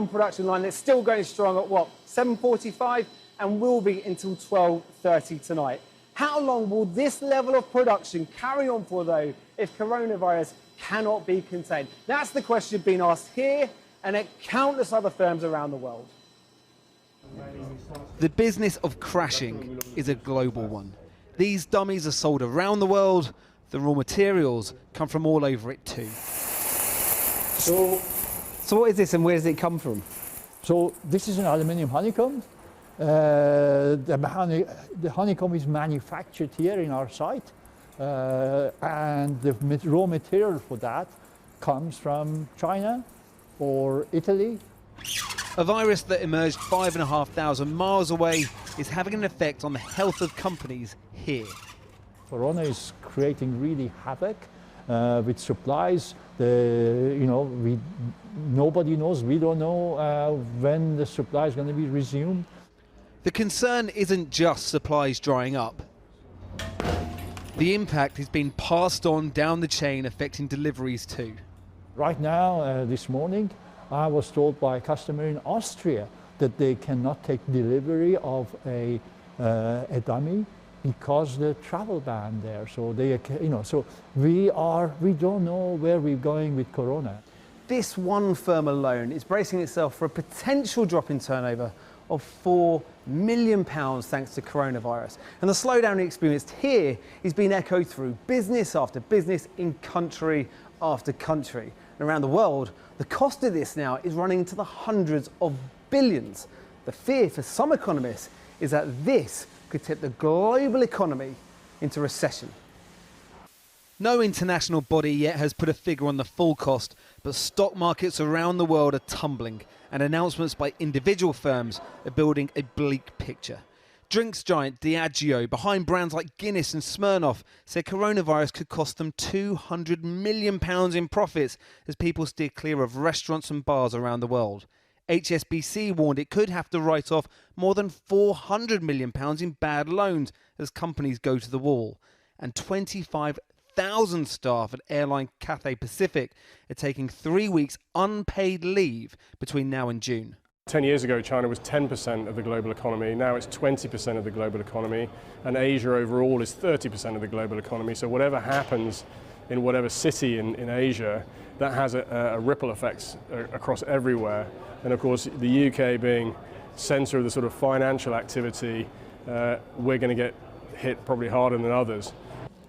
production line that's still going strong at, what, 7:45 and will be until 12:30 tonight. How long will this level of production carry on for, though, if coronavirus cannot be contained? That's the question being asked here and at countless other firms around the world. The business of crashing is a global one. These dummies are sold around the world. The raw materials come from all over it too. So what is this and where does it come from? So this is an aluminium honeycomb. The honeycomb is manufactured here in our site, and the raw material for that comes from China or Italy. A virus that emerged 5,500 miles away is having an effect on the health of companies here. Corona is creating really havoc with supplies. Nobody knows. We don't know when the supply is going to be resumed. The concern isn't just supplies drying up. The impact is being passed on down the chain, affecting deliveries too. Right now, this morning, I was told by a customer in Austria that they cannot take delivery of a dummy because the travel ban there. So so we don't know where we're going with Corona. This one firm alone is bracing itself for a potential drop in turnover of £4 million thanks to coronavirus. And the slowdown experienced here is being echoed through business after business in country after country. And around the world, the cost of this now is running into the hundreds of billions. The fear for some economists is that this could tip the global economy into recession. No international body yet has put a figure on the full cost, but stock markets around the world are tumbling, and announcements by individual firms are building a bleak picture. Drinks giant Diageo, behind brands like Guinness and Smirnoff, said coronavirus could cost them £200 million in profits as people steer clear of restaurants and bars around the world. HSBC warned it could have to write off more than £400 million in bad loans as companies go to the wall. And 25,000 staff at airline Cathay Pacific are taking 3 weeks unpaid leave between now and June. 10 years ago, China was 10% of the global economy. Now it's 20% of the global economy, and Asia overall is 30% of the global economy. So whatever happens in whatever city in Asia, that has a ripple effects across everywhere. And of course, the UK being centre of the sort of financial activity, we're going to get hit probably harder than others.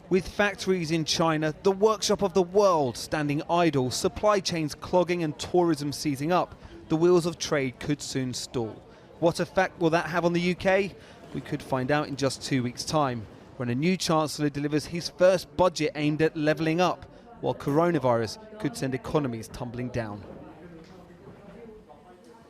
With factories in China, the workshop of the world standing idle, supply chains clogging and tourism seizing up, the wheels of trade could soon stall. What effect will that have on the UK? We could find out in just 2 weeks' time, when a new Chancellor delivers his first budget aimed at levelling up, while coronavirus could send economies tumbling down.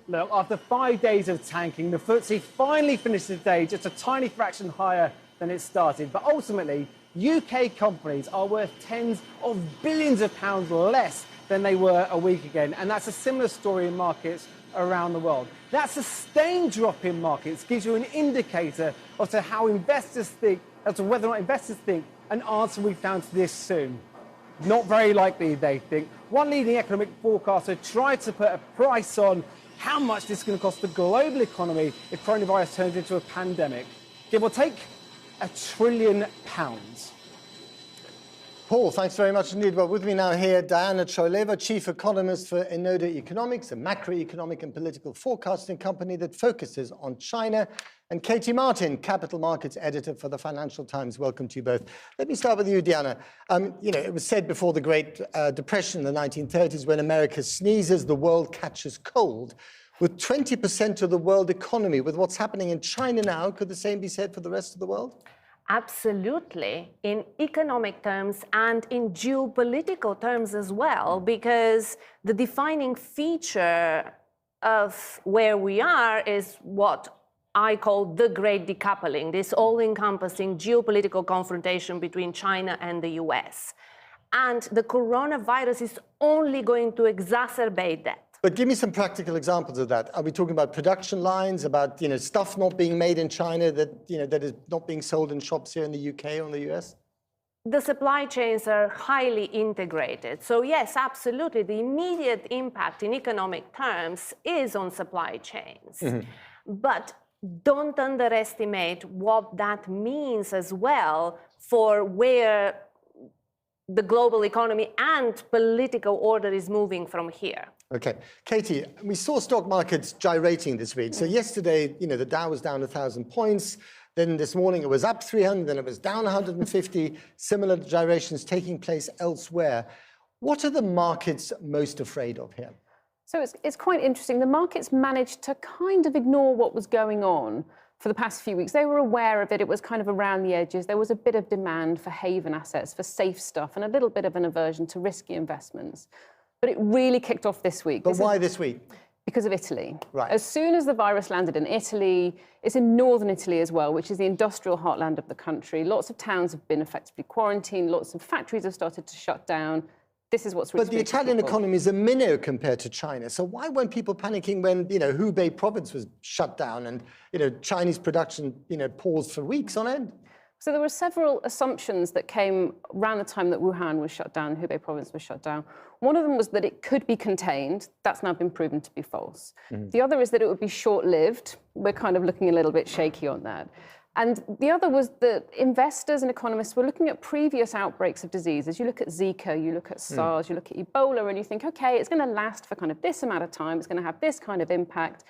Look, after 5 days of tanking, the FTSE finally finished the day just a tiny fraction higher than it started. But ultimately, UK companies are worth tens of billions of pounds less than they were a week ago. And that's a similar story in markets around the world. That sustained drop in markets gives you an indicator as to how investors think, as to whether or not investors think an answer will be found to this soon. Not very likely, they think. One leading economic forecaster tried to put a price on how much this is going to cost the global economy if coronavirus turns into a pandemic. Give or take £1 trillion. Paul, thanks very much indeed. Well, with me now here, Diana Choileva, Chief Economist for Inoda Economics, a macroeconomic and political forecasting company that focuses on China, and Katie Martin, Capital Markets Editor for the Financial Times. Welcome to you both. Let me start with you, Diana. It was said before the Great Depression in the 1930s, when America sneezes, the world catches cold. With 20% of the world economy, with what's happening in China now, could the same be said for the rest of the world? Absolutely, in economic terms and in geopolitical terms as well, because the defining feature of where we are is what I call the great decoupling, this all-encompassing geopolitical confrontation between China and the US. And the coronavirus is only going to exacerbate that. But give me some practical examples of that. Are we talking about production lines, about stuff not being made in China that is not being sold in shops here in the UK or in the US? the supply chains are highly integrated. So yes, absolutely, the immediate impact in economic terms is on supply chains. But don't underestimate what that means as well for where the global economy and political order is moving from here. Okay. Katie, we saw stock markets gyrating this week. So yesterday, the Dow was down 1,000 points. Then this morning it was up 300, then it was down 150. Similar gyrations taking place elsewhere. What are the markets most afraid of here? So it's quite interesting. The markets managed to kind of ignore what was going on for the past few weeks. They were aware of it. It was kind of around the edges. There was a bit of demand for haven assets, for safe stuff, and a little bit of an aversion to risky investments. But it really kicked off this week. But why this week? Because of Italy. Right. As soon as the virus landed in Italy, it's in northern Italy as well, which is the industrial heartland of the country. Lots of towns have been effectively quarantined. Lots of factories have started to shut down. This is what's really. But the Italian economy is a minnow compared to China. So why weren't people panicking when, Hubei province was shut down and, Chinese production, paused for weeks on end? So there were several assumptions that came around the time that Wuhan was shut down, Hubei province was shut down. One of them was that it could be contained. That's now been proven to be false. The other is that it would be short-lived. We're kind of looking a little bit shaky on that. And the other was that investors and economists were looking at previous outbreaks of diseases. You look at Zika, you look at SARS, you look at Ebola, and you think, okay, it's going to last for kind of this amount of time. It's going to have this kind of impact.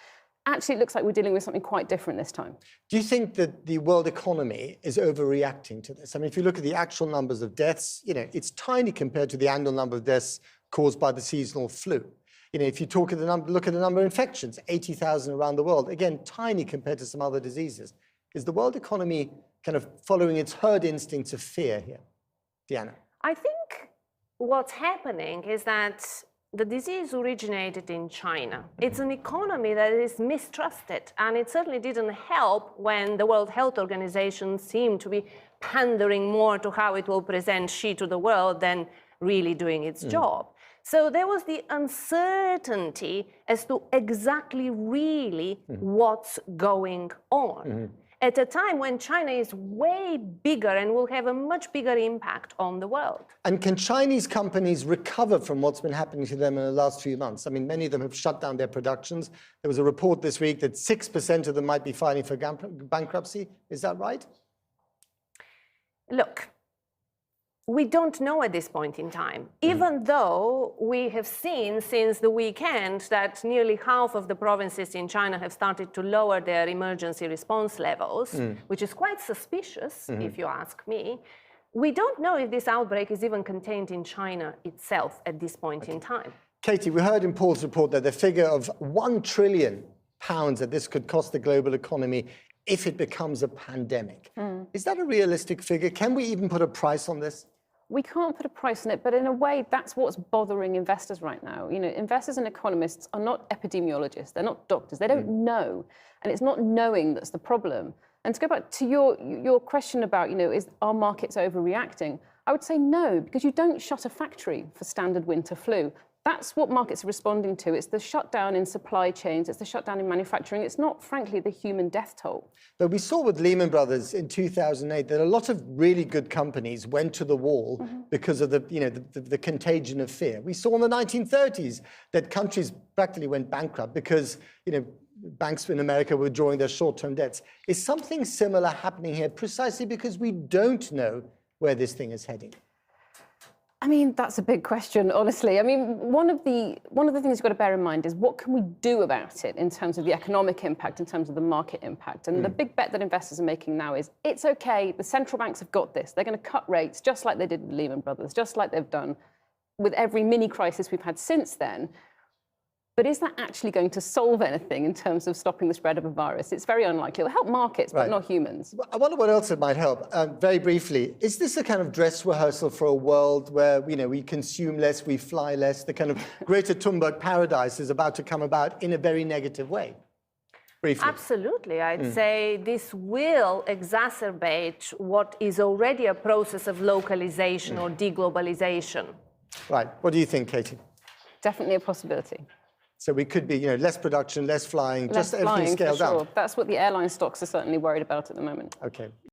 Actually, it looks like we're dealing with something quite different this time. Do you think that the world economy is overreacting to this? I mean, if you look at the actual numbers of deaths, it's tiny compared to the annual number of deaths caused by the seasonal flu. If you look at the number of infections, 80,000 around the world, again, tiny compared to some other diseases. Is the world economy kind of following its herd instincts of fear here? Diana? I think what's happening is that the disease originated in China. It's an economy that is mistrusted, and it certainly didn't help when the World Health Organization seemed to be pandering more to how it will present Xi to the world than really doing its job. So there was the uncertainty as to exactly really what's going on. At a time when China is way bigger and will have a much bigger impact on the world. And can Chinese companies recover from what's been happening to them in the last few months? I mean, many of them have shut down their productions. There was a report this week that 6% of them might be filing for bankruptcy. Is that right? Look, we don't know at this point in time, even though we have seen since the weekend that nearly half of the provinces in China have started to lower their emergency response levels, which is quite suspicious, if you ask me. We don't know if this outbreak is even contained in China itself at this point in time. Katie, we heard in Paul's report that the figure of £1 trillion that this could cost the global economy if it becomes a pandemic. Is that a realistic figure? Can we even put a price on this? We can't put a price on it, but in a way, that's what's bothering investors right now. Investors and economists are not epidemiologists. They're not doctors. They don't know. And it's not knowing that's the problem. And to go back to your question about, is our markets overreacting? I would say no, because you don't shut a factory for standard winter flu. That's what markets are responding to. It's the shutdown in supply chains. It's the shutdown in manufacturing. It's not, frankly, the human death toll. But we saw with Lehman Brothers in 2008 that a lot of really good companies went to the wall because of the contagion of fear. We saw in the 1930s that countries practically went bankrupt because banks in America were drawing their short-term debts. Is something similar happening here precisely because we don't know where this thing is heading? I mean, that's a big question, honestly. I mean, one of the things you've got to bear in mind is what can we do about it in terms of the economic impact, in terms of the market impact? And the big bet that investors are making now is it's okay, the central banks have got this. They're going to cut rates just like they did with Lehman Brothers, just like they've done with every mini crisis we've had since then. But is that actually going to solve anything in terms of stopping the spread of a virus? It's very unlikely. It'll help markets, but not humans. I wonder what else it might help. Very briefly, is this a kind of dress rehearsal for a world where we consume less, we fly less? The kind of Greta Thunberg paradise is about to come about in a very negative way. Briefly. Absolutely. I'd say this will exacerbate what is already a process of localization or deglobalization. Right. What do you think, Katie? Definitely a possibility. So we could be, less production, less flying, just everything scaled down. That's what the airline stocks are certainly worried about at the moment. Okay.